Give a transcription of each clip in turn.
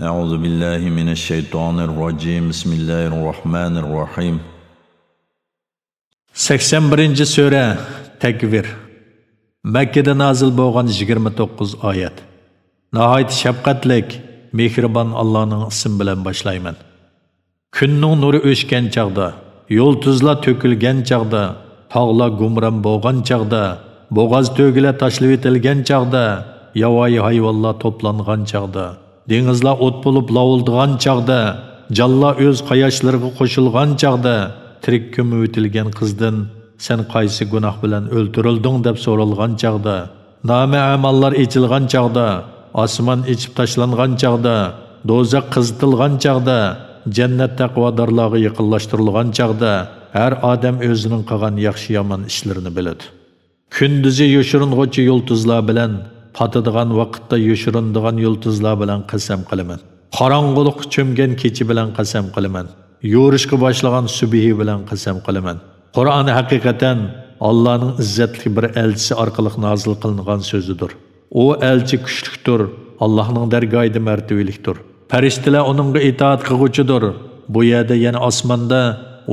Euzu billahi mineşşeytanirracim. Bismillahirrahmanirrahim. 81. sure Tekvir. Mekke'de nazil bo'lgan 29 oyat. Nihayet şefqatlik, mehribon Allohning ismi bilan boshlayman. Kunning nuri o'chgan chaqda, yulduzlar to'kilgan chaqda, tog'lar gumram bo'lgan chaqda, bo'g'oz to'gila tashlab etilgan chaqda, yovvoyi hayvonlar to'plangan chaqda, dengizlar o't bo'lib lavuldigan chaqda, jallar o'z qayoshlariga qo'shilgan chaqda, tirik ko'mib o'tilgan qizdan sen qaysi gunoh bilan o'ldirilding deb so'ralgan chaqda, nomi amallar echilgan chaqda, osmon ichib tashlangan chaqda, do'zax qizitilgan chaqda, jannat taqvodorlarga yaqinlashtirilgan chaqda, har odam o'zining qilgan yaxshi yomon ishlarini biladi. Kunduzi yoshiring'uchi yulduzlar bilan, patadigan vaqtda yoshirindigan yulduzlar bilan qasam qilaman. Qorong'ulik cho'mgan kecha bilan qasam qilaman. Yo'rishga boshlagan subihi bilan qasam qilaman. Qur'on haqiqatan Allohning izzatli bir elchisi orqali nozil qilingan so'zidir. O elchi kuchlikdir, Allohning dargohida martabalikdir. Farishtalar uningga itoat qiluvchidir. Bu yerda yana osmonda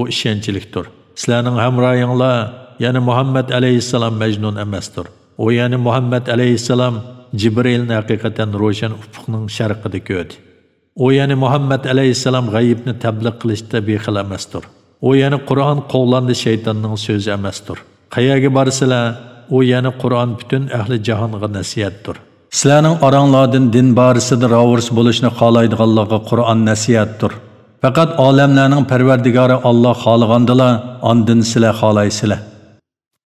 o ishonchlikdir. Sizlarning hamroyinglar yani Muhammad alayhissalom majnun emasdir. O yani Muhammad alayhissalom Jibrilni haqiqatan ro'shan ufqning sharqida ko'rdi. O yani Muhammad alayhissalom g'ayibni tabliq qilishda bexil emasdir. O yani Qur'on qo'llandı shaytonning so'zi emasdir. Qayerga borsalar, o yani Qur'on butun ahli jahonga nasihatdir. Sizlarning oranglardan din borasida ravurs bo'lishni xohlaydiganlarga Qur'on nasihatdir. Faqat olamlarning Parvardigori Alloh xohlagandilar, ondan sizlar xohlaysizlar.